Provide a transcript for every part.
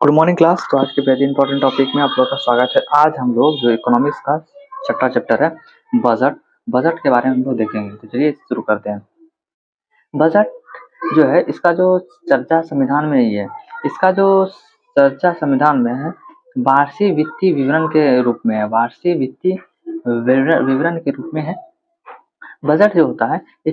Good morning class. तो आज के बेहद इंपॉर्टेंट टॉपिक में आप लोग का स्वागत है। आज हम लोग जो इकोनॉमिक्स का चैप्टर है बजट बजट के बारे में हम लोग देखेंगे। तो चलिए शुरू करते हैं। बजट जो है इसका जो चर्चा संविधान में नहीं है, इसका जो चर्चा संविधान में है वार्षिक वित्तीय विवरण के रूप में है। वार्षिक वित्तीय विवरण के रूप में है। बजट जो होता है ये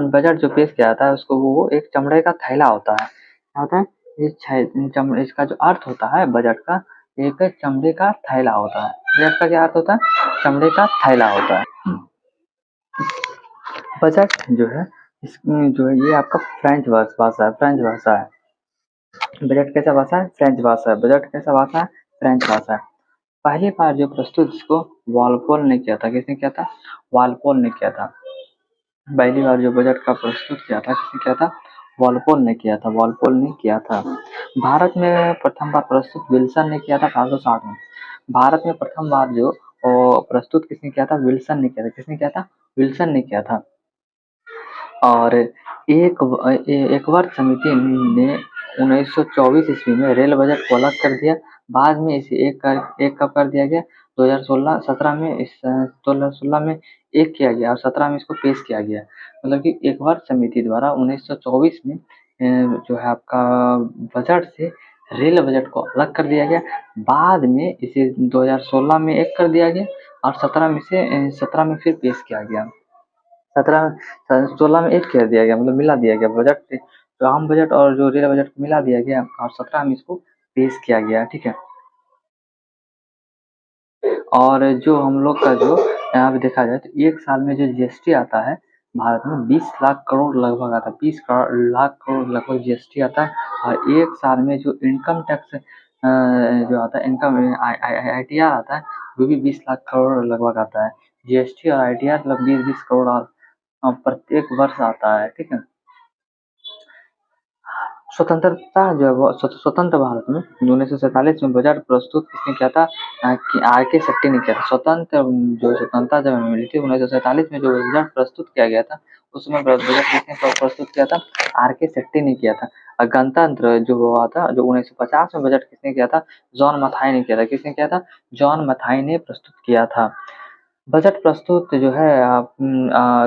बजट जो पेश किया जाता है उसको वो एक चमड़े का थैला होता है। क्या होता है? इसका जो अर्थ होता है बजट का, एक चमड़े का थैला होता है। बजट का क्या अर्थ होता है? चमड़े का थैला होता है। बजट जो है जो है ये आपका फ्रेंच भाषा है। फ्रेंच भाषा है। बजट कैसा भाषा है? फ्रेंच भाषा है। बजट कैसा भाषा है? फ्रेंच भाषा है। पहली बार जो प्रस्तुत इसको वॉलपोल ने किया था। किसने किया था? वॉलपोल ने किया था। पहली बार जो बजट का प्रस्तुत किया था किसने किया था? वॉलपोल ने किया था। वॉलपोल ने किया था। भारत में प्रथम बार प्रस्तुत विल्सन ने किया था 1860 में। भारत में प्रथम बार जो प्रस्तुत किसने किया था? विल्सन ने किया था। किसने किया था? विल्सन ने किया था। और एक वर्ग समिति ने 1924 ईस्वी में रेल बजट को अलग कर दिया। बाद में इसे एक कब कर दिया गया? 2016 में। इस 2016 में एक किया गया और 17 में इसको पेश किया गया। मतलब कि एक वर्ग समिति द्वारा 1924 में जो है आपका बजट से रेल बजट को अलग कर दिया गया। बाद में इसे 2016 में एक कर दिया गया और 17 में फिर पेश किया गया। 16 में एक कर दिया गया, मतलब मिला दिया गया बजट से। जो आम बजट और जो रेल बजट को मिला दिया गया और 17 में इसको पेश किया गया। ठीक है। और जो हम लोग का जो यहाँ पे देखा जाए तो एक साल में जो जीएसटी आता है भारत में 20 लाख करोड़ लगभग आता है। 20 लाख करोड़ लगभग जीएसटी आता है। और एक साल में जो इनकम टैक्स जो आता है, इनकम आईटीआर आता है, वो भी 20 लाख करोड़ लगभग आता है। जीएसटी और आईटीआर मतलब 20-20 करोड़ और प्रत्येक वर्ष आता है। ठीक है। स्वतंत्रता जो है वो स्वतंत्र भारत में 1947 में बजट प्रस्तुत किसने किया था? कि आर के शेट्टी ने किया था। स्वतंत्रता जब हमें मिली थी 1947 में जो बजट प्रस्तुत किया गया था उसमें बजट किसने प्रस्तुत किया था? आर के शेट्टी ने किया था। और गणतंत्र जो हुआ था जो 1950 में बजट किसने किया था? जॉन मथाई ने किया था। किसने किया था? जॉन मथाई ने प्रस्तुत किया था। बजट प्रस्तुत जो है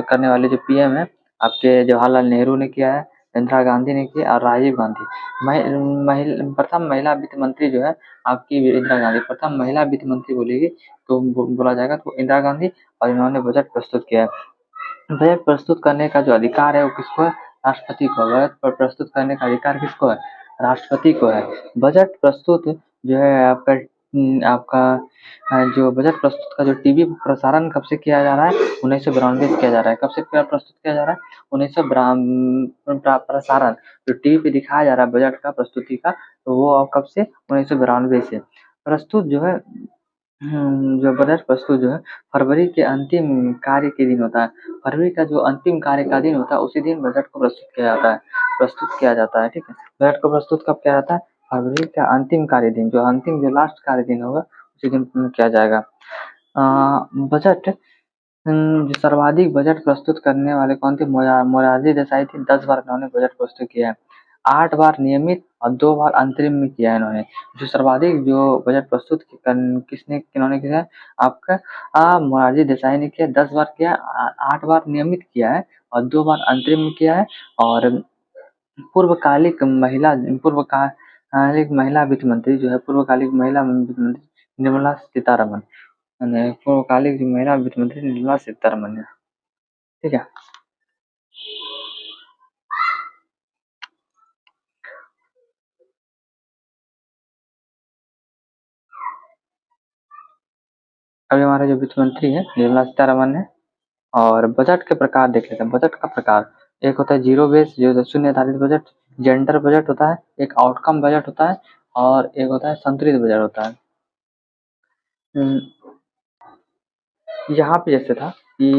करने वाले जो पीएम है आपके जवाहरलाल नेहरू ने किया है, इंदिरा गांधी ने किया और राजीव गांधी। प्रथम महिला वित्त मंत्री जो है आपकी इंदिरा गांधी। प्रथम महिला वित्त मंत्री बोलेगी तो बोला जाएगा तो इंदिरा गांधी। और इन्होंने बजट प्रस्तुत किया है। बजट प्रस्तुत करने का जो अधिकार है वो किसको है? राष्ट्रपति को। बजट प्रस्तुत करने का अधिकार किसको है? राष्ट्रपति को है। बजट प्रस्तुत जो है आपका जो बजट प्रस्तुत का जो टीवी प्रसारण कब से किया जा रहा है? 1992 से किया जा रहा है। कब से प्रस्तुत किया जा रहा है? 1992 प्रसारण जो टीवी पे दिखाया जा रहा है बजट का प्रस्तुति का, तो वो कब से? 1992 से। प्रस्तुत जो है जो बजट प्रस्तुत जो है फरवरी के अंतिम कार्य के दिन होता है। फरवरी का जो अंतिम कार्य का दिन होता है उसी दिन बजट को प्रस्तुत किया जाता है। ठीक है। बजट को प्रस्तुत कब किया जाता है? फरवरी का अंतिम कार्य दिन, जो लास्ट कार्य दिन होगा उसी दिन किया जाएगा। बजट जो सर्वाधिक बजट प्रस्तुत करने वाले कौन थे? मोरारजी देसाई थे। 10 बार इन्होंने बजट प्रस्तुत किया है। 8 बार नियमित और 2 बार अंतरिम में किया है इन्होंने। जो सर्वाधिक जो बजट प्रस्तुत किन्होंने किया है? आपका मोरारजी देसाई ने किया। 10 बार किया, 8 बार नियमित किया है और 2 बार अंतरिम में किया है। और पूर्वकालिक महिला वित्त मंत्री जो है पूर्वकालिक महिला वित्त मंत्री निर्मला सीतारमन। पूर्वकालिक जो महिला वित्त मंत्री निर्मला सीतारमन है। ठीक है। अभी हमारे जो वित्त मंत्री है निर्मला सीतारमन है। और बजट के प्रकार देख लेते हैं। बजट का प्रकार एक होता है जीरो बेस जो शून्य आधारित बजट, जेंडर बजट होता है, एक आउटकम बजट होता है और एक होता है संतुलित बजट होता है। यहाँ पे जैसे था कि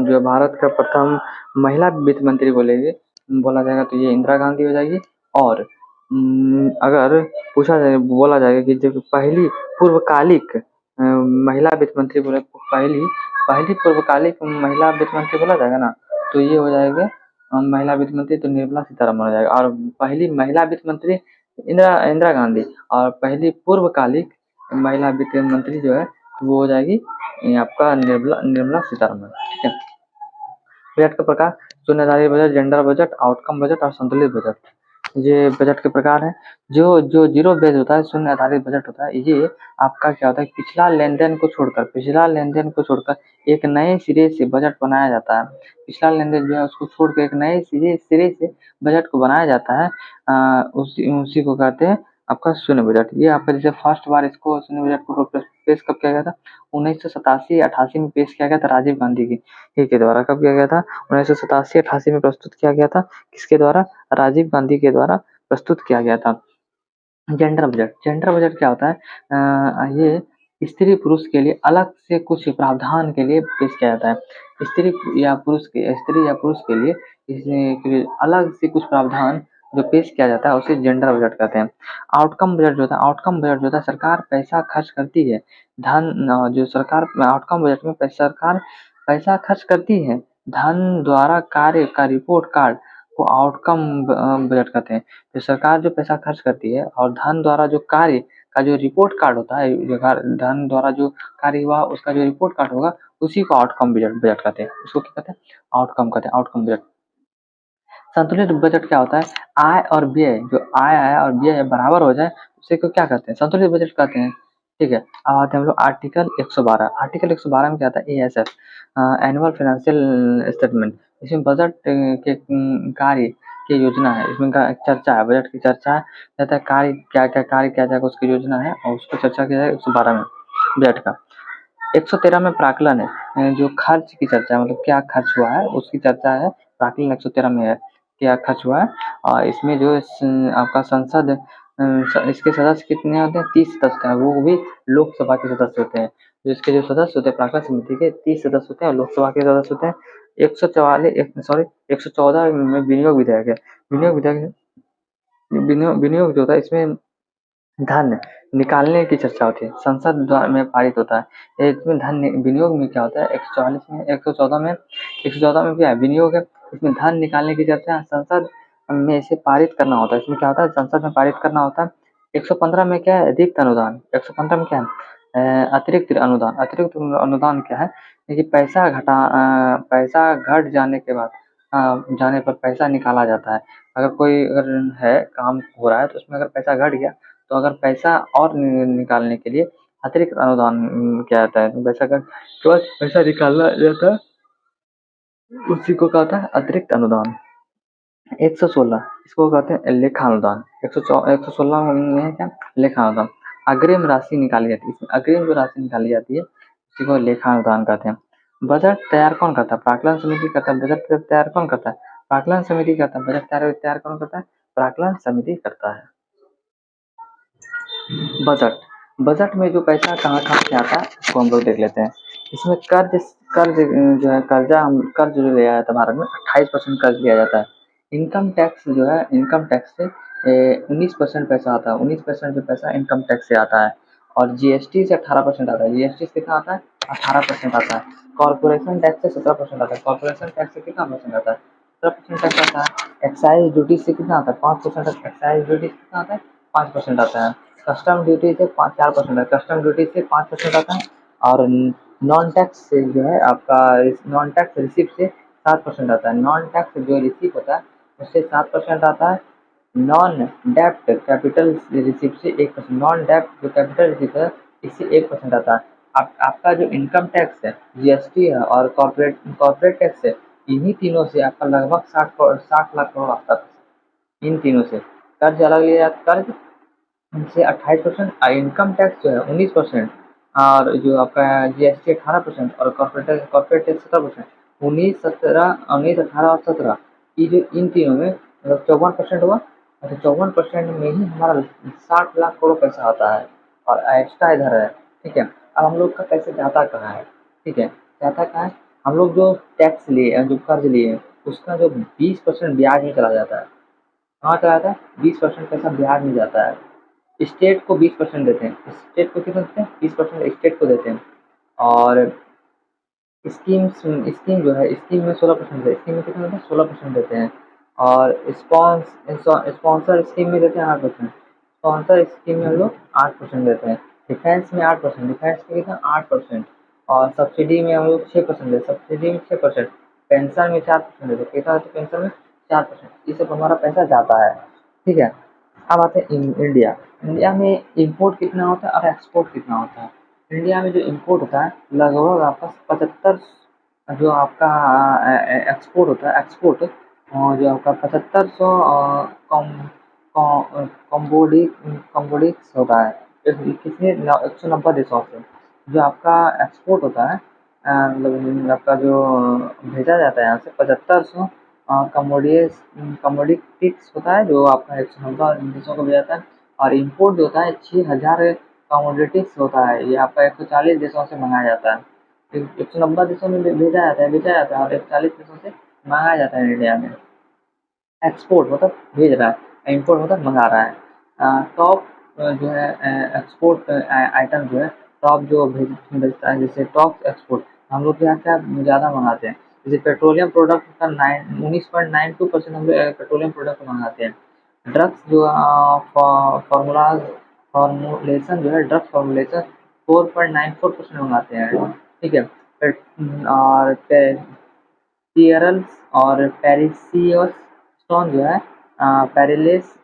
जो भारत का प्रथम महिला वित्त मंत्री बोला जाएगा तो ये इंदिरा गांधी हो जाएगी। और अगर बोला जाएगा कि जो पहली पूर्वकालिक महिला वित्त मंत्री बोले पहली पूर्वकालिक महिला वित्त मंत्री बोला जाएगा ना, तो ये हो जाएगा महिला वित्त मंत्री तो निर्मला सीतारमन हो जाएगा। और पहली महिला वित्त मंत्री इंदिरा इंदिरा गांधी। और पहली पूर्वकालिक महिला वित्त मंत्री जो है वो हो जाएगी ये आपका निर्मला निर्मला सीतारमण। ठीक है। बजट का प्रकार: शून्यधारी budget, gender budget, outcome budget और संतुलित बजट। ये बजट के प्रकार हैं। जो जो जीरो बेस होता है, शून्य आधारित बजट होता है, ये आपका क्या होता है, पिछला लेन देन को छोड़कर एक नए सिरे से बजट बनाया जाता है। पिछला लेन देन जो है उसको छोड़ के एक नए सिरे से बजट को बनाया जाता है। उसी उसी को कहते हैं आपका शून्य बजट। ये आपका जैसे फर्स्ट बार इसको शून्य बजट को पेश कब किया गया था? 1987-88 में पेश किया गया था राजीव गांधी के द्वारा। कब किया गया था? 1987-88 में प्रस्तुत किया गया था। किसके द्वारा? राजीव गांधी के द्वारा प्रस्तुत किया गया था। जेंडर बजट क्या होता है? ये स्त्री पुरुष के लिए अलग से कुछ प्रावधान के लिए पेश किया जाता है। स्त्री या पुरुष के लिए के लिए अलग से कुछ प्रावधान जो पेश किया जाता है उसे जेंडर बजट कहते हैं। आउटकम बजट जो होता है, सरकार पैसा खर्च करती है। जो सरकार आउटकम बजट में सरकार पैसा खर्च करती है धन द्वारा कार्य का रिपोर्ट कार्ड को आउटकम बजट कहते हैं। तो सरकार जो पैसा खर्च करती है और धन द्वारा जो कार्य का जो रिपोर्ट कार्ड होता है, धन द्वारा जो कार्य हुआ उसका जो रिपोर्ट कार्ड होगा उसी को आउटकम बजट बजट कहते हैं। उसको क्या कहते हैं? आउटकम कहते हैं, आउटकम बजट। संतुलित बजट क्या होता है? आय और व्यय, जो आय है और व्यय बराबर हो जाए उसे को क्या कहते हैं? संतुलित बजट कहते हैं। ठीक है। अब आते हैं हम लोग आर्टिकल 112। आर्टिकल 112 में क्या आता है? ASF, annual financial statement. इसमें बजट के कार्य की योजना है। इसमें चर्चा है, बजट की चर्चा है, कहता है कार्य कार्य क्या जाएगा उसकी योजना है और उसको चर्चा किया जाएगा 112 में बजट का। 113 में प्राक्कलन है, जो खर्च की चर्चा है, मतलब क्या खर्च हुआ है उसकी चर्चा है। प्राक्कलन 113 में है, क्या खर्च हुआ है। और इसमें जो आपका संसद इसके सदस्य कितने होते हैं? 30 सदस्य हैं, वो भी लोकसभा के सदस्य होते हैं। जो इसके जो सदस्य होते हैं प्राक्कलन समिति के 30 सदस्य होते हैं और लोकसभा के सदस्य होते हैं। 114 में विनियोग विधेयक है। विनियोग जो होता है इसमें धन निकालने की चर्चा होती है, संसद द्वारा में पारित होता है। इसमें धन विनियोग में क्या होता है? 144 में 114 में क्या है? विनियोग है। इसमें धन निकालने की चर्चा संसद में इसे पारित करना होता है। इसमें क्या होता है? संसद में पारित करना होता है। 115 में क्या है? अतिरिक्त अनुदान। 115 में क्या है? अतिरिक्त अनुदान। अतिरिक्त अनुदान क्या है? कि पैसा घट जाने के बाद जाने पर पैसा निकाला जाता है। अगर है काम हो रहा है तो उसमें अगर पैसा घट गया तो अगर पैसा और निकालने के लिए अतिरिक्त अनुदान किया जाता है। पैसा का केवल पैसा निकालना जाता है, उसी को कहता है अतिरिक्त अनुदान। 116 इसको कहते हैं लेखा अनुदान। 116 में है क्या? लेखा अनुदान। अग्रिम राशि निकाली जाती है, इसमें अग्रिम जो राशि निकाली जाती है उसी को लेखा अनुदान कहते हैं। बजट तैयार कौन करता है? प्राक्कलन समिति करता है। बजट तैयार कौन करता है? प्राक्कलन समिति करता है। बजट तैयार कौन करता है? प्राक्कलन समिति करता है। बजट बजट में जो पैसा कहाँ से आता है उसको हम लोग देख लेते हैं। इसमें कर्ज कर्ज जो है कर्ज जो लिया जाता है भारत में 28% कर्ज लिया जाता है। इनकम टैक्स जो है, इनकम टैक्स से 19% पैसा आता है। 19% जो पैसा इनकम टैक्स से आता है। और जीएसटी से 18% आता है। जीएसटी से कितना आता है? 18% आता है। कॉर्पोरेशन टैक्स से 17% आता है। कॉर्पोरेशन टैक्स से कितना परसेंट आता है? 17% टैक्स आता है। एक्साइज ड्यूटी से कितना आता है? 5%। एक्साइज ड्यूटी से कितना आता है? 5% आता है। कस्टम ड्यूटी से 4% है। कस्टम ड्यूटी से 5% आता है। और नॉन टैक्स से जो है आपका नॉन टैक्स रिसिप्ट से 7% आता है। नॉन टैक्स जो रिसिप्ट होता है उससे 7% आता है। नॉन डेप्ट कैपिटल रिसिप्ट से 1%। नॉन डेप्ट जो कैपिटल रिसिप्ट है इससे 1% आता है। आपका जो इनकम टैक्स है, जीएसटी है और कॉर्पोरेट टैक्स है, इन्हीं तीनों से आपका लगभग 60 लाख करोड़ आता है। इन तीनों से कर्ज अलग लिया जाता है। कर्ज से 28% और इनकम टैक्स जो है 19% और जो आपका जीएसटी 18% और कॉर्पोरेट टैक्स 17%। 18 और 17 ये जो इन तीनों में मतलब 54% हुआ। अच्छा, 54% में ही हमारा 60 लाख करोड़ पैसा आता है और एक्स्ट्रा इधर है। ठीक है। अब हम लोग का पैसे जाता कहाँ है? ठीक है, जाता कहाँ है? हम लोग जो टैक्स लिए, जो कर्ज लिए उसका जो 20% ब्याज में चला जाता है। कहाँ चला जाता है? 20% पैसा ब्याज में जाता है। स्टेट को 20% देते हैं। स्टेट को कितना देते हैं? 20% स्टेट को देते हैं। और स्कीम जो है, स्कीम में 16% है। स्कीम में कितना देते हैं? 16% देते हैं। और स्पॉन्सर स्कीम में देते हैं 8%। स्पॉन्सर स्कीम में हम लोग 8% देते हैं, डिफेंस में 8%, डिफेंस में कितना 8%, और सब्सिडी में हम लोग 6% देते हैं, सब्सिडी में 6%, पेंशन में 4% देते हैं, कितना होता है पेंशन में 4%, ये सब हमारा पैसा जाता है। ठीक है, अब आते हैं इंडिया। इंडिया में इम्पोर्ट कितना होता है और एक्सपोर्ट कितना होता है। इंडिया में जो इम्पोर्ट होता है लगभग आपका 75, जो आपका एक्सपोर्ट होता है, एक्सपोर्ट जो आपका 7500 कम कम्बोडिक्स होता है, कितने 190 देशों से। जो आपका एक्सपोर्ट होता है मतलब आपका जो भेजा जाता है यहाँ से 7500 कमोडिटिक्स होता है, जो आपका 190 देशों को भेजा जाता है। और इम्पोर्ट जो होता है 6000 कमोडिटिक्स होता है, ये आपका 140 देशों से मंगाया जाता है। 190 देशों में भेजा जाता है, बेचा जाता है, और 140 देशों से मंगाया जाता है इंडिया में। एक्सपोर्ट मतलब भेज रहा है, इम्पोर्ट मतलब मंगा रहा है। टॉप जो है एक्सपोर्ट आइटम जो है, टॉप जो भेजता है, जैसे टॉप एक्सपोर्ट हम लोग क्या क्या ज़्यादा मंगाते हैं, जैसे पेट्रोलियम प्रोडक्ट का 19.92% हम लोग पेट्रोलियम प्रोडक्ट मंगाते हैं। ड्रग्स जो फार्मूलाज फार्मूलेशन जो है, ड्रग्स फार्मूलेशन 4.94% मंगाते हैं। ठीक है, और टियरल्स और पेरिसियस स्टोन जो है पेरिलेस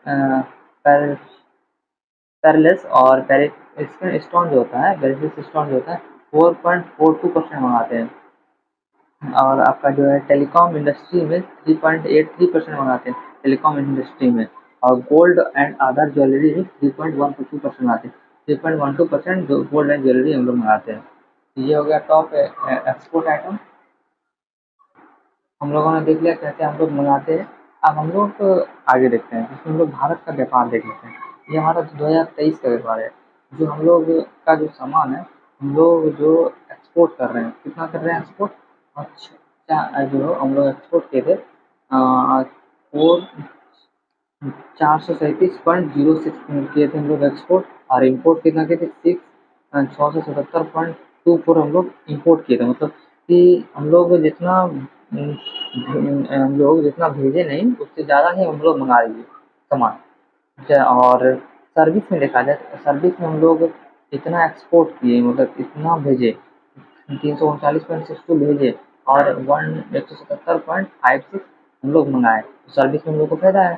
पेरिलेस और पेरिस्किन स्टोन जो होता है, पेरिसियस स्टोन जो होता है 4.42% मंगाते हैं। और आपका जो है टेलीकॉम इंडस्ट्री में 3.83% मंगाते हैं, टेलीकॉम इंडस्ट्री में। और गोल्ड एंड अदर ज्वेलरी में 3.12% मंगाते हैं, 3.12% जो गोल्ड एंड ज्वेलरी हम लोग मंगाते हैं। ये हो गया टॉप एक्सपोर्ट आइटम, हम लोगों ने देख लिया कैसे हम लोग मंगाते हैं। अब हम लोग आगे देखते हैं, जिसमें हम लोग भारत का व्यापार देख लेते हैं। ये हमारा 2023 का व्यापार है। जो हम लोग का जो सामान है, हम लोग जो एक्सपोर्ट कर रहे हैं, कितना कर रहे हैं एक्सपोर्ट, अच्छा जो हम लोग एक्सपोर्ट किए थे फोर 437.06 किए थे हम लोग एक्सपोर्ट, और इम्पोर्ट कितना किए थे 677.24 हम लोग इम्पोर्ट किए थे। मतलब कि हम लोग जितना भेजे नहीं, उससे ज़्यादा ही हम लोग मंगा लिए सामान। और सर्विस में देखा जाए, सर्विस में हम लोग इतना एक्सपोर्ट किए, मतलब इतना भेजे, 339.62 भेजे, और 177.56 हम लोग मंगाए, सर्विस में हम लोग को फायदा है।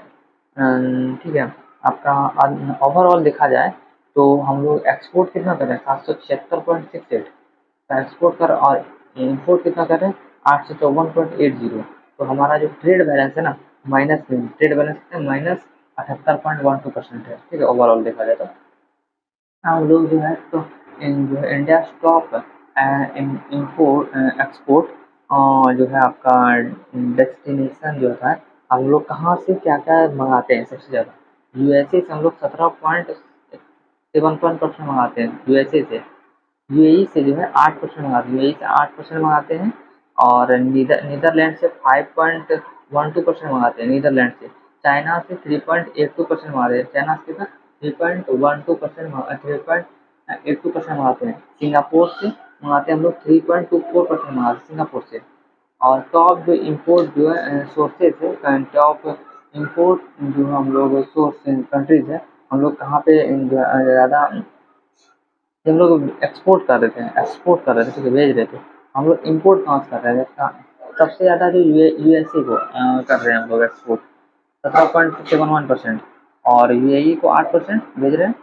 ठीक है, आपका ओवरऑल देखा जाए तो हम लोग एक्सपोर्ट कितना कर रहे हैं 776.68 का एक्सपोर्ट कर, और इम्पोर्ट कितना कर रहे हैं 854.80। तो हमारा जो ट्रेड बैलेंस है ना, माइनस में ट्रेड बैलेंस कितना माइनस 78.12% है। ठीक है, ओवरऑल देखा जाए तो हम लोग जो है तो जो है इंडिया टॉप इम्पोर्ट एक्सपोर्ट जो है आपका डेस्टिनेशन जो होता है, हम लोग कहाँ से क्या क्या मंगाते हैं सबसे ज़्यादा। यूएसए से हम लोग 17.71% मंगाते हैं, यूएसए से। यूएई से जो है 8% मंगाते हैं, यूएई से 8% मंगाते हैं। और नीदरलैंड से 5.12% मंगाते हैं, नीदरलैंड से। चाइना से 3.82% मंगाते हैं, चाइना से कितना 3.12% मंगाते हैं। सिंगापुर से मंगाते हैं हम लोग 3.24% मंगाते हैं सिंगापुर से। और टॉप जो इम्पोर्ट जो है सोर्सेज है, टॉप इम्पोर्ट जो हम लोग सोर्स कंट्रीज है, हम लोग कहाँ पे ज़्यादा हम लोग एक्सपोर्ट कर रहे थे, एक्सपोर्ट कर रहे थे, ठीक है, भेज रहे थे। हम लोग इम्पोर्ट कहाँ से कर रहे थे, सबसे ज़्यादा जो यूएसए को कर रहे हैं हम लोग एक्सपोर्ट 17.71%, और यूएई को 8% भेज रहे हैं,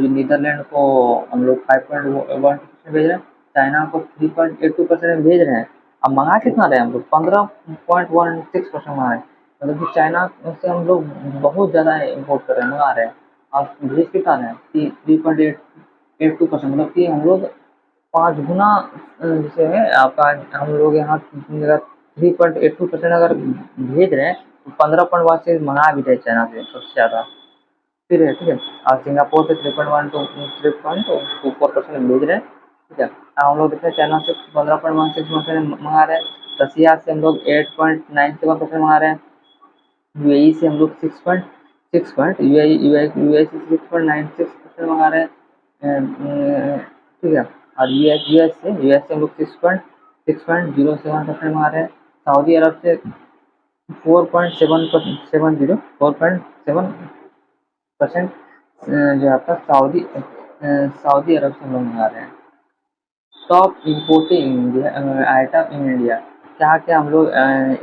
नीदरलैंड को हम लोग 5.1% भेज रहे हैं, चाइना को 3.82% भेज रहे हैं। अब मंगा कितना रहे हैं हम लोग 15.16% मंगा रहे हैं, मतलब कि चाइना से हम लोग बहुत ज़्यादा इम्पोर्ट कर रहे हैं, मंगा रहे हैं। और भेज कितना रहे हैं 3.82%, मतलब कि हम लोग 5 गुना जैसे है आपका, हम लोग यहाँ 3.82% अगर भेज रहे हैं तो 15.1 से मंगा भी रहे चाइना से सबसे ज़्यादा। फिर है, ठीक है। और सिंगापुर से 3.24% भेज रहे हैं, ठीक है। हम लोग देखते हैं चाइना से 15.16% मंगा रहे हैं, रसिया से हम लोग 8.97% मंगा रहे हैं, यूएई से हम लोग 6 पॉइंट यूएई से 6.96% मंगा रहे हैं, ठीक है। और यूएस से हम लोग 6.07% मंगा रहे हैं, सऊदी अरब से 4.7 4.7% जो आपका सऊदी अरब से हम लोग मंगा रहे हैं। स्टॉप इम्पोर्टिंग जो है आइटम इन इंडिया, क्या-क्या हम लोग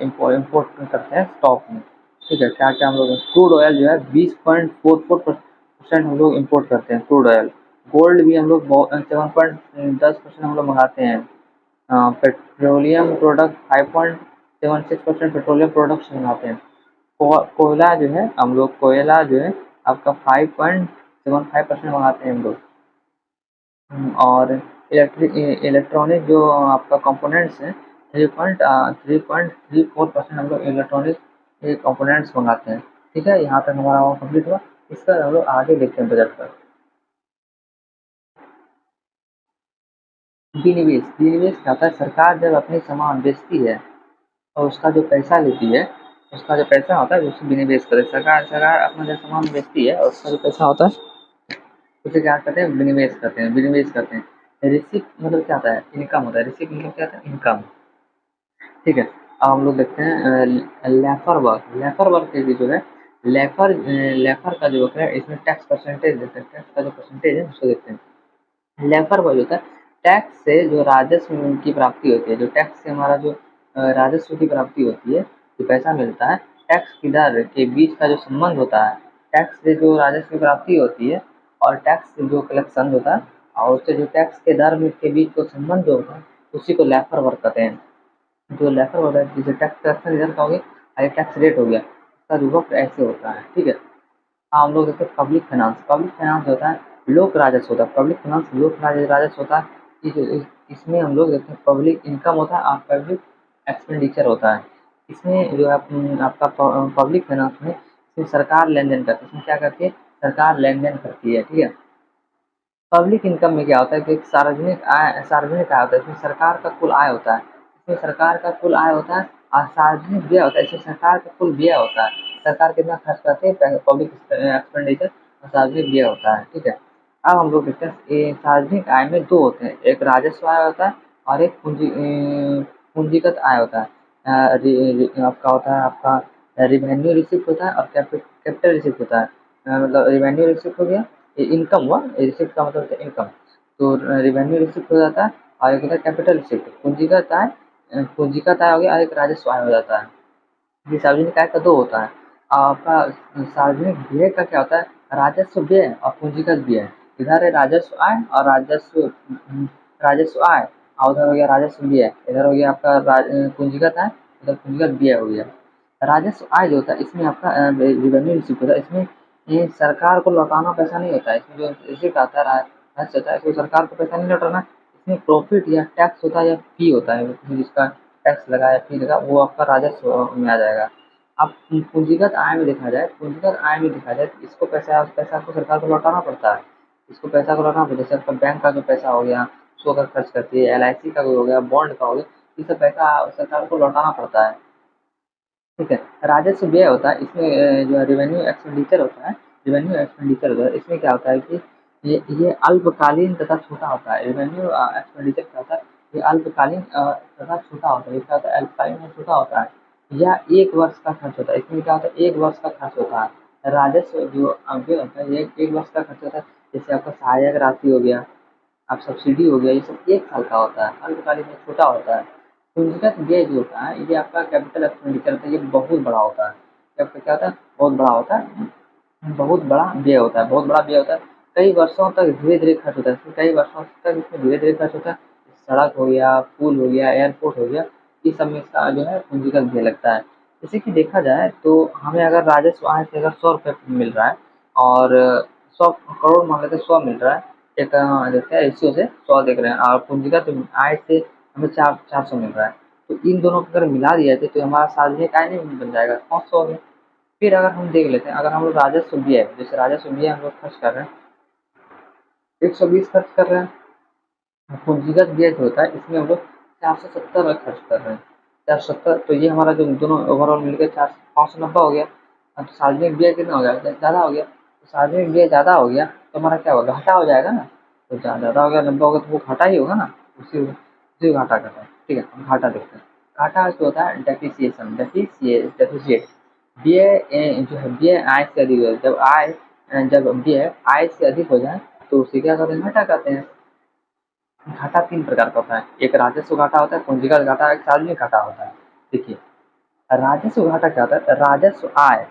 इम्पोर्ट करते हैं स्टॉक में, ठीक है? क्या-क्या हम लोग क्रूड ऑयल जो है 20.44% हम लोग इम्पोर्ट करते हैं क्रूड ऑयल। गोल्ड भी हम लोग 7.10% हम लोग मंगाते हैं। पेट्रोलियम प्रोडक्ट 5.76% पेट्रोलियम प्रोडक्ट्स मंगाते हैं। कोयला जो है हम लोग कोयला जो है आपका 5.75% मंगाते हैं हम लोग। और इलेक्ट्रॉनिक जो आपका कंपोनेंट्स हैं 3.34% हम लोग इलेक्ट्रॉनिक कंपोनेंट्स मंगाते हैं। ठीक है, यहाँ तक हमारा वो कंप्लीट हुआ। इसका हम लोग आगे देखते हैं बजट पर। विनिवेश विनिवेश क्या होता है? सरकार जब अपनी सामान बेचती है और उसका जो पैसा लेती है, उसका जो पैसा होता है उसको विनिवेश करे। सरकार सरकार अपना जब सामान बेचती है और उसका जो पैसा होता है उसे क्या करते हैं? विनिवेश करते हैं, विनिवेश करते हैं। रिसिप्ट मतलब क्या होता है? इनकम होता है। रिसिप्ट मतलब क्या होता है? इनकम। ठीक है, अब हम लोग देखते हैं लेफर वर्क। लेफर वर्क के लिए जो है लेफर का जो वर्क है इसमें टैक्स परसेंटेज देते हैं। टैक्स का जो परसेंटेज है उसको देखते हैं। लेफर वर्क होता है टैक्स से जो राजस्व की प्राप्ति होती है, जो टैक्स से हमारा जो राजस्व की प्राप्ति होती है, जो पैसा मिलता है, टैक्स की दर के बीच का जो संबंध होता है, टैक्स से जो राजस्व की प्राप्ति होती है और टैक्स से जो कलेक्शन होता है और उससे जो टैक्स के दर में के बीच जो संबंध जो होता है उसी को लेफर वर्क कहते हैं। जो लेफर होता है जैसे टैक्स कलेक्शन इधर का हो गया और टैक्स रेट हो गया, उसका रिवर्स ऐसे होता है। ठीक है, हम लोग देखते हैं पब्लिक फाइनेंस। पब्लिक फाइनेंस होता है लोक राजस्व होता है। पब्लिक फाइनेंस लोक राजस्व होता है। इसमें हम लोग देखते हैं पब्लिक इनकम होता है और पब्लिक एक्सपेंडिचर होता है। इसमें जो है आपका पब्लिक फाइनेंस में इसमें सरकार लेन देन करती है। इसमें क्या करती है? सरकार लेन देन करती है। ठीक है, पब्लिक इनकम में क्या होता है कि एक सार्वजनिक आय होता है। इसमें सरकार का कुल आय होता है। इसमें सरकार का कुल आय होता है और सार्वजनिक व्यय होता है। इसमें सरकार का कुल व्यय होता है। सरकार कितना खर्च करती है? पब्लिक एक्सपेंडिचर और सार्वजनिक व्यय होता है। ठीक है, अब हम लोग देखते हैं सार्वजनिक आय में दो होते हैं, एक राजस्व आय होता है और एक पूंजीगत आय होता है। आपका होता है आपका रिवेन्यू रिसिप्ट होता है और कैपिटल रिसिप्ट होता है। मतलब रिवेन्यू रिसिप्ट हो गया, ये इनकम हुआ, रिसिप्ट का मतलब होता है इनकम। तो रिवेन्यू रिसिप्ट हो जाता है और एक होता है कैपिटल रिसिप्ट। पूंजीगत आय हो गया और एक राजस्व आय हो जाता है। ये सार्वजनिक आय का दो होता है। आपका सार्वजनिक व्यय का क्या होता है? राजस्व व्यय और पूंजीगत व्यय। इधर है राजस्व आय और राजस्व आय और उधर हो गया राजस्व व्यय। इधर हो गया आपका पूंजीगत आय, उधर पूंजीगत व्यय हो गया। राजस्व आय जो होता है इसमें आपका रेवेन्यू रिसिप्ट होता है। इसमें ये सरकार को लौटाना पैसा नहीं होता है। इसमें जो रिसिप्ट आता है राजस्व होता है इसमें सरकार को पैसा नहीं लौटाना। इसमें प्रॉफिट या टैक्स होता है या फी होता है, जिसका टैक्स लगा या फी लगा वो आपका राजस्व में आ जाएगा। अब पूंजीगत आय में देखा जाए, पूंजीगत आय में देखा जाए तो इसको पैसा आपको सरकार को लौटाना पड़ता है। इसको पैसा को लौटाना पड़ता है। जैसे आपका बैंक का जो पैसा हो गया उसको अगर खर्च करती है, एलआईसी का कोई हो गया, बॉन्ड का हो गया, ये सब पैसा सरकार को लौटाना पड़ता है। ठीक है, राजस्व व्यय होता है इसमें जो है रेवेन्यू एक्सपेंडिचर होता है। रेवेन्यू एक्सपेंडिचर होता है इसमें क्या होता है कि ये अल्पकालीन तथा छोटा होता है। रेवेन्यू एक्सपेंडिचर क्या होता है? ये अल्पकालीन तथा छोटा होता है। ये क्या होता है? अल्पकालीन और छोटा होता है। या एक वर्ष का खर्च होता है। इसमें क्या होता है? एक वर्ष का खर्च होता है। राजस्व जो व्यय होता है ये एक वर्ष का खर्च होता है। जैसे आपका सहायक राशि हो गया, अब सब्सिडी हो गया, ये सब 1 साल का होता है, अल्पकालिक में छोटा होता है। पूंजीगत व्यय जो होता है ये आपका कैपिटल एक्सपेंडिचर होता है, ये बहुत बड़ा होता है। ये आपका क्या होता है? बहुत बड़ा होता है, बहुत बड़ा व्यय होता है, बहुत बड़ा व्यय होता है। कई वर्षों तक धीरे-धीरे खर्च होता है, इसमें कई वर्षों तक इसमें धीरे-धीरे खर्च होता है। सड़क हो गया, पुल हो गया, एयरपोर्ट हो गया, ये सब में इसका जो है पूंजीगत व्यय लगता है। जैसे कि देखा जाए तो हमें अगर राजस्व आय से अगर ₹100 मिल रहा है और 100 करोड़ मान लेते हैं 100 मिल रहा है, एक देखते हैं रेशियो से 100 देख रहे हैं और पूंजीगत आय से हमें 400 मिल रहा है। तो इन दोनों को अगर मिला दिया जाए तो हमारा सार्वजनिक आय नहीं बन जाएगा, 500 हो गया। फिर अगर हम देख लेते हैं, अगर हम लोग राजस्व व्यय, जैसे राजस्व व्यय हम लोग खर्च कर रहे हैं, 120 खर्च कर रहे हैं। पूंजीगत व्यय जो होता है इसमें हम लोग 470 खर्च कर रहे हैं। 470, तो ये हमारा जो दोनों ओवरऑल मिलकर 590 हो गया। अब सार्वजनिक व्यय कितना हो गया? ज़्यादा हो गया। तो सार्वजनिक व्यय ज़्यादा हो गया तो हमारा क्या होगा? घाटा हो जाएगा ना। तो ज़्यादा हो गया, 90 हो गया, तो वो घाटा ही होगा ना। उसी उसी को घाटा कहते हैं। ठीक है, हम घाटा देखते हैं। घाटा जो होता है डेप्रिसिएशन, डेप्रिसिएट व्यय जो है व्यय आय से अधिक है। जब आय जब व्यय आय से अधिक हो जाए तो उसे क्या कहते हैं, घाटा कहते हैं। घाटा 3 प्रकार का होता है, एक राजस्व घाटा होता है, पूंजीगत घाटा, एक सार्वजनिक घाटा होता है। देखिए, राजस्व घाटा क्या होता है, राजस्व आय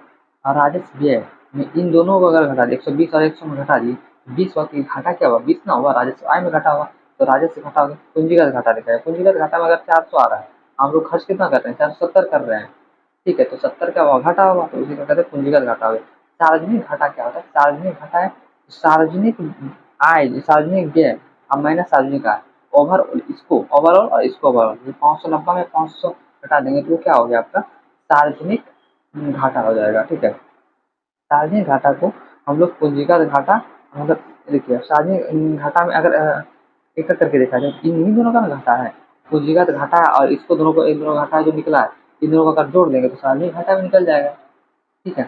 और राजस्व व्यय में इन दोनों को अगर घटा दिए, 120 और 100 में घटा दिए, 20 हुआ, कि घाटा क्या हुआ, 20 ना हुआ, राजस्व आय में घटा हुआ, तो राजस्व घाटा हो गया। पूंजीगत घाटा देखा है, पूंजीगत घाटा में अगर 400 आ रहा है, हम लोग खर्च कितना कर रहे हैं, 470 कर रहे हैं, ठीक है, तो 70 का घाटा हुआ, तो उसी को कहते हैं पूंजीगत घाटा हो गया। सार्वजनिक घाटा क्या होता है, सार्वजनिक घाटा है सार्वजनिक आय, सार्वजनिक व्यय अब माइनस सार्वजनिक आय, ओवरऑल इसको ओवरऑल और इसको ओवरऑल, 590 में 500 घटा देंगे तो क्या हो गया आपका सार्वजनिक घाटा हो जाएगा, ठीक है। सार्वजनिक घाटा को हम लोग पूंजीगत घाटा, मतलब देखिए सार्वजनिक घाटा में अगर एक एक करके देखा जाए, इन दोनों का ना घाटा है, पूंजीगत घाटा और इसको दोनों को, इन दोनों घाटा जो निकला है, इन दोनों को अगर जोड़ देंगे तो सार्वजनिक घाटा भी निकल जाएगा, ठीक है।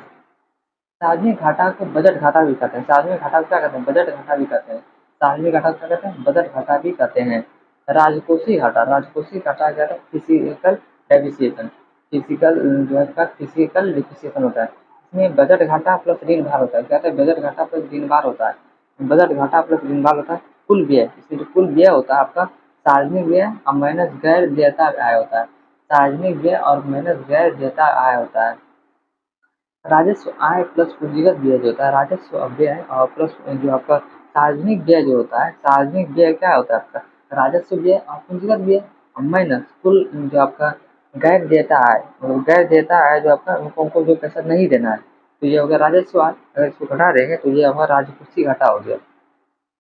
सार्वजनिक घाटा को बजट घाटा भी कहते हैं, सार्वजनिक घाटा को क्या कहते हैं, बजट घाटा भी कहते हैं, सार्वजनिक घाटा को क्या कहते हैं, बजट घाटा भी कहते हैं। राजकोषीय घाटा, राजकोषीय घाटा क्या है, फिजिकल डेप्रिसिएशन, फिजिकल जो है इसका फिजिकल डेप्रिसिएशन होता है। इसमें बजट घाटा प्लस ऋण भार होता है, क्या होता है, बजट घाटा प्लस ऋण भार होता है, बजट घाटा प्लस ऋण भार होता है। कुल व्यय, इसमें जो कुल व्यय होता है आपका सार्वजनिक व्यय और माइनस गैर देयता आय होता है, सार्वजनिक व्यय और माइनस गैर देयता आय होता है। राजस्व आय प्लस पूंजीगत व्यय जो होता है, राजस्व व्यय और प्लस जो आपका सार्वजनिक व्यय जो होता है, सार्वजनिक व्यय क्या होता है आपका, राजस्व व्यय और पूंजीगत व्यय माइनस कुल जो आपका गैर देयता आय, मतलब गैर देयता आय जो आपका उनको जो पैसा नहीं देना है, तो ये हो गया राजस्व आय। अगर इसको घटा देंगे तो ये हमारा राजकोषीय घाटा हो गया।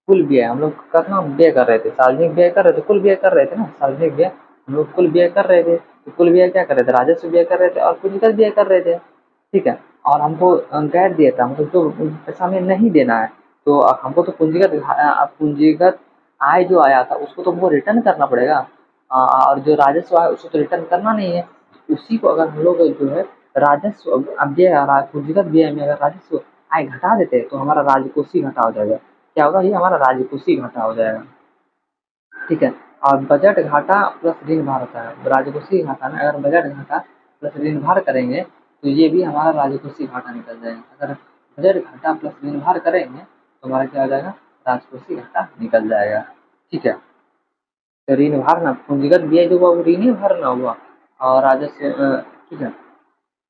कुल व्यय हम लोग कितना व्यय कर रहे थे, सार्वजनिक व्यय कर रहे थे, कुल व्यय कर रहे थे ना, सार्वजनिक व्यय हम लोग कुल व्यय कर रहे थे, तो कुल व्यय क्या कर रहे थे, राजस्व व्यय कर रहे थे और पूंजीगत व्यय कर रहे थे, ठीक है। और हमको गैर दिया था, मतलब जो पैसा हमें नहीं देना है, तो हमको तो पूंजीगत आय जो आया था उसको तो हमको रिटर्न करना पड़ेगा, और जो राजस्व आय उसको तो रिटर्न करना नहीं है। उसी को अगर हम लोग जो है राजस्व व्यय और पूंजीगत व्यय में अगर राजस्व आय घटा देते हैं तो हमारा राजकोषीय घाटा हो जाएगा। क्या होगा, ये हमारा राजकोषीय घाटा हो जाएगा, ठीक है। और बजट घाटा प्लस ऋण भार होता है, राजकोषीय घाटा में अगर बजट घाटा प्लस ऋण भार करेंगे तो ये भी हमारा राजकोषीय घाटा निकल जाएगा। अगर बजट घाटा प्लस ऋण भार करेंगे तो हमारा क्या हो जाएगा, राजकोषीय घाटा निकल जाएगा, ठीक है। तो ऋण भार ना, पूंजीगत व्यय जो हुआ वो ऋण भार ना हुआ, और राजस्व ठीक है,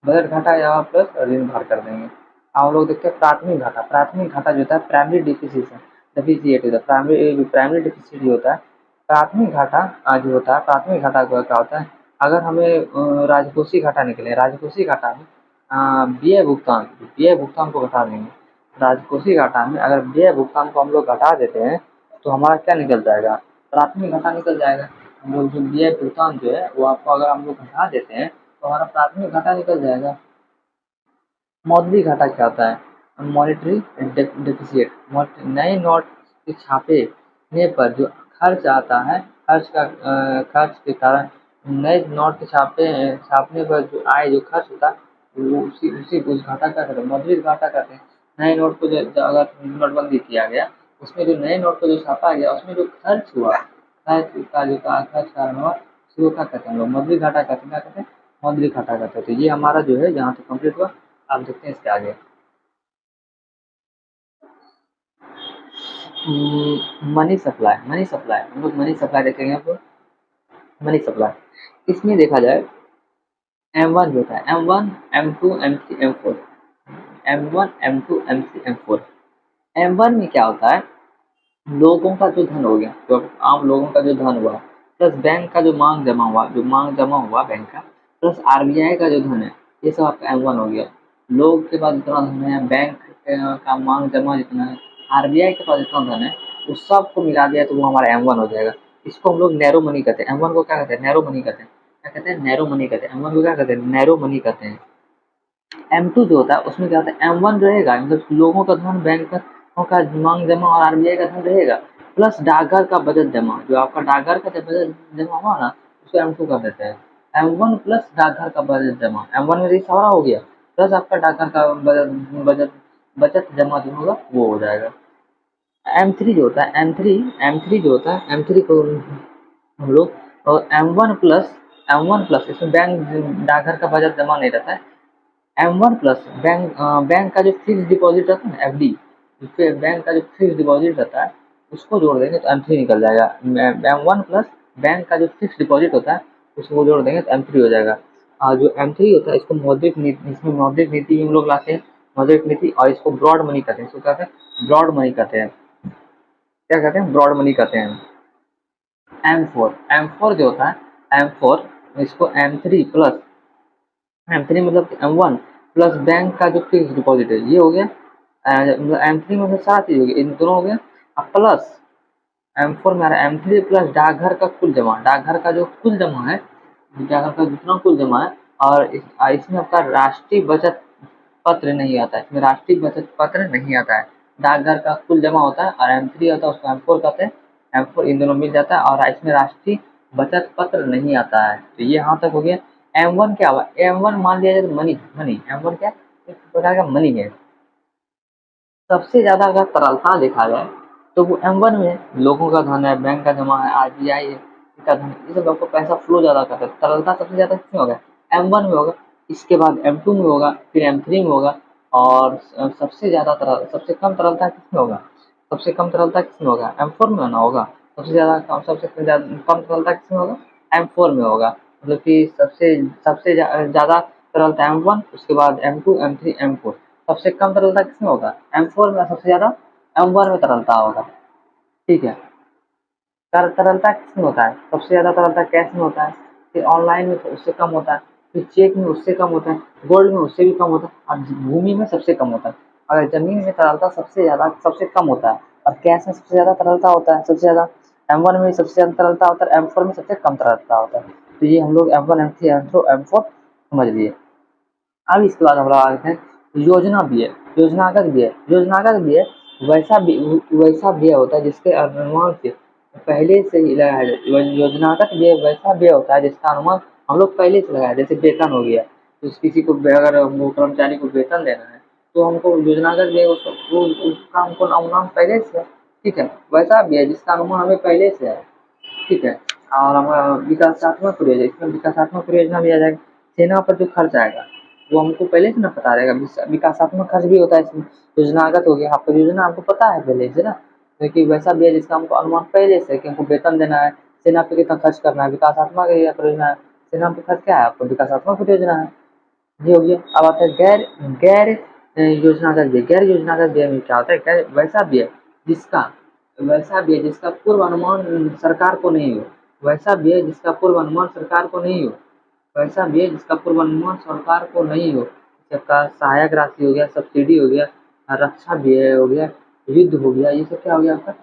बजट घाटा यहाँ प्लस ऋण भार कर देंगे। हम लोग देखते हैं प्राथमिक घाटा, प्राथमिक घाटा जो होता है प्राइमरी डिफिसिएशन, डेफिसिएट होता है, प्राइमरी डिफिसिट होता है। प्राथमिक घाटा जो होता है, प्राथमिक घाटा क्या होता है, अगर हमें राजकोषीय घाटा निकले, राजकोषीय घाटा में व्यय भुगतान को घटा देंगे, राजकोषीय घाटा में अगर व्यय भुगतान को हम लोग घटा देते हैं तो हमारा क्या निकल जाएगा, प्राथमिक घाटा निकल जाएगा। हम लोग जो व्यय भुगतान जो है वो आपको अगर हम लोग घटा देते हैं तो हमारा प्राथमिक घाटा निकल जाएगा। मौद्रिक घाटा क्या होता है, मॉनेटरी डेफिसिट, नए नोट के छापने पर जो खर्च आता है, खर्च के कारण नए नोट के छापने पर जो आय जो खर्च होता है वो उसी उस घाटा का कहते हैं, मौद्रिक घाटा कहते हैं। नए नोट को जो अगर नोटबंदी किया गया उसमें जो नए नोट को जो छापा गया उसमें जो खर्च हुआ, खर्च कारण हुआ उसको क्या कहते हैं हम लोग, मौद्रिक घाटा कहते हैं, क्या कहते हैं, मौद्रिक घाटा कहते हैं। तो ये हमारा जो है यहाँ तक कंप्लीट हुआ। आप देखते हैं इसके आगे मनी सप्लाई, हम लोग मनी सप्लाई देखेंगे। आपको मनी सप्लाई इसमें देखा जाए M1 जो होता है, M1 M2 M3 M4, M1 M2 M3 M4। M1 में क्या होता है, लोगों का जो धन हो गया, तो आम लोगों का जो धन हुआ, प्लस बैंक का जो मांग जमा हुआ बैंक का, प्लस आरबीआई का जो धन है, ये सब आपका M1 हो गया। लोग के पास जितना धन है, बैंक का मांग जमा जितना है, आरबीआई के पास जितना धन है, उस सबको मिला दिया तो वो हमारा M1 हो जाएगा। इसको हम लोग नैरो मनी कहते हैं, M1 को क्या कहते हैं, नैरो मनी कहते हैं। क्या कहते हैं, नैरो मनी कहते हैं। M1 को क्या कहते हैं, नैरो मनी कहते हैं। M2 जो होता है उसमें क्या होता है, M1 रहेगा, मतलब लोगों का धन, बैंक का मांग जमा और आरबीआई का धन रहेगा, प्लस डाकघर का बचत जमा, जो आपका डाकघर का बचत जमा हुआ ना उसको M2 कर देते हैं। M1 प्लस डाकघर का बचत जमा, M1 में ये सारा हो गया, प्लस आपका डाकघर का बचत जमा जो होगा वो हो जाएगा। M3 जो होता है, M3 जो होता है, M3 को हम लोग और M1 प्लस इसमें बैंक डाकघर का बचत जमा नहीं रहता है, M1 प्लस बैंक का जो फिक्स डिपॉजिट रहता है ना, FD, फिर बैंक का जो फिक्स डिपॉजिट रहता है उसको जोड़ देंगे तो M3 निकल जाएगा। M1 प्लस बैंक का जो फिक्स डिपॉजिट होता है उसको जोड़ देंगे तो M3 हो जाएगा। और जो M3 होता है इसको मौद्रिक नीति, इसमें मौद्रिक नीति हम लोग लाते हैं, मौद्रिक नीति, और इसको ब्रॉड मनी कहते हैं। इसको कहते हैं ब्रॉड मनी कहते हैं। क्या कहते हैं? ब्रॉड मनी कहते हैं। M4 जो होता है M4, इसको M3 प्लस, M3 मतलब M1 प्लस बैंक का जो फिक्स डिपॉजिट है ये हो गया। मतलब M3 मतलब सारा चीज हो गया, इन दोनों हो गया। अब प्लस M4 में आ रहा है M3 प्लस डाकघर का कुल जमा, डाकघर का जो कुल जमा है, डाकघर का जितना कुल जमा है, और इसमें आपका राष्ट्रीय बचत पत्र नहीं आता है, इसमें राष्ट्रीय बचत पत्र नहीं आता है। डाकघर का कुल जमा होता है और M3 होता है उसको M4 कहते हैं। M4 इन दोनों मिल जाता है और इसमें राष्ट्रीय बचत पत्र नहीं आता है। तो ये यहाँ तक हो गया। M1 क्या हुआ? M1 मान लिया जाए तो मनी, M1 क्या? एक प्रकार का मनी है। सबसे ज्यादा अगर तरलता देखा जाए तो वो M1 में है। लोगों का धन है, बैंक का जमा है, RBI है, इसका धन है, ये सब आपको पैसा फ्लो ज्यादा करता है। तरलता सबसे ज्यादा किसमें होगा? M1 में होगा। इसके बाद M2 में होगा, फिर M3 में होगा, और सबसे ज्यादा तरल, सबसे कम तरलता किसमें होगा? सबसे कम तरलता किसमें होगा? M4 में ना होगा। सबसे कम तरलता किसमें होगा? M4 में होगा। मतलब कि सबसे सबसे ज्यादा तरलता M1, उसके बाद M2, M3, M4। सबसे कम तरलता किसमें होगा? M4 में। सबसे ज्यादा M1 में तरलता होगा। ठीक है। तरलता किसमें होता है? सबसे ज्यादा तरलता कैश में होता है, फिर ऑनलाइन में तो उससे कम होता है, फिर चेक में उससे कम होता है, गोल्ड में उससे भी कम होता है, और भूमि में सबसे कम होता है। अगर जमीन में तरलता सबसे ज्यादा, सबसे कम होता है, और कैश में सबसे ज्यादा तरलता होता है, सबसे ज्यादा M1 में सबसे ज्यादा तरलता होता है, M4 में सबसे कम तरलता होता है। तो ये हम लोग M1, M3, M4 समझ लिए। अब इसके बाद हम लोग आगे हैं योजना व्यय, योजनागत व्यय। योजनागत व्यय वैसा व्यय होता है जिसके अनुमान से पहले से ही लगाया जाए। योजनागत व्यय वैसा व्यय होता है जिसका अनुमान हम लोग पहले से लगाया, जैसे वेतन हो गया, तो किसी को अगर हमको कर्मचारी को वेतन देना है तो हमको योजनागत व्यय उसका हमको अनुमान पहले से है। ठीक है। वैसा व्यय जिसका अनुमान हमें पहले से है। ठीक है। और हमारा विकासात्मक परियोजना, इसमें विकासात्मक परियोजना भी आ जाएगा। सेना पर जो खर्च आएगा वो हमको पहले से ना पता रहेगा। विकासात्मक खर्च भी होता है इसमें। योजनागत हो गया, आपको योजना हमको पता है पहले से ना, क्योंकि वैसा भी है जिसका हमको अनुमान पहले से, कि हमको वेतन देना है, सेना पे कितना खर्च करना है, विकासात्मक परियोजना है। सेना पे खर्च क्या है? आपको विकासात्मक परियोजना है। ये हो गया। अब आता है गैर गैर योजनागत व्यय। गैर योजनागत व्यय में क्या होता है? जिसका वैसा व्यय जिसका पूर्व अनुमान सरकार को नहीं हो, वैसा व्यय जिसका पूर्व अनुमान सरकार को नहीं हो, वैसा व्यय जिसका पूर्वानुमान सरकार को नहीं हो। सबका सहायक राशि हो गया, सब्सिडी हो गया, रक्षा व्यय हो गया, युद्ध हो गया, ये सब क्या हो गया आपका?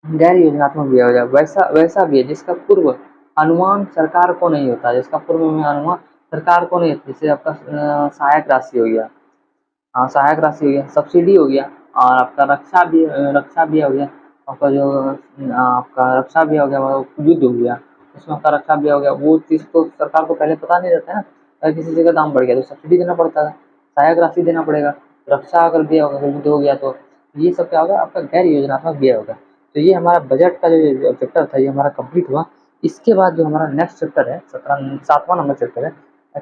गैर योजनात्मक व्यय हो गया। वैसा वैसा व्यय जिसका पूर्व अनुमान सरकार को नहीं होता, जिसका पूर्व में अनुमान सरकार को नहीं होता, जैसे आपका सहायक राशि हो गया, हाँ सहायक राशि हो गया, सब्सिडी हो गया, और आपका रक्षा भी हो गया, आपका जो आपका रक्षा भी हो गया, युद्ध हो गया, उसमें आपका रक्षा भी हो गया। वो चीज़ तो सरकार को पहले पता नहीं रहता है ना, अगर किसी चीज़ का दाम बढ़ गया तो सब्सिडी देना पड़ता है, सहायक राशि देना पड़ेगा। रक्षा अगर व्यय होगा, युद्ध हो गया, तो ये सब क्या होगा? आपका गैर योजनात्मक व्यय होगा। तो ये हमारा बजट का जो चैप्टर था ये हमारा कंप्लीट हुआ। इसके बाद जो हमारा नेक्स्ट चैप्टर है, 7वां नंबर चैप्टर है,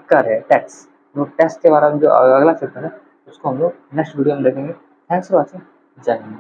कर है टैक्स। तो टैक्स के बारे में जो अगला चैप्टर है उसको हम लोग नेक्स्ट वीडियो में देखेंगे। Thanks for watching. जय हिंद।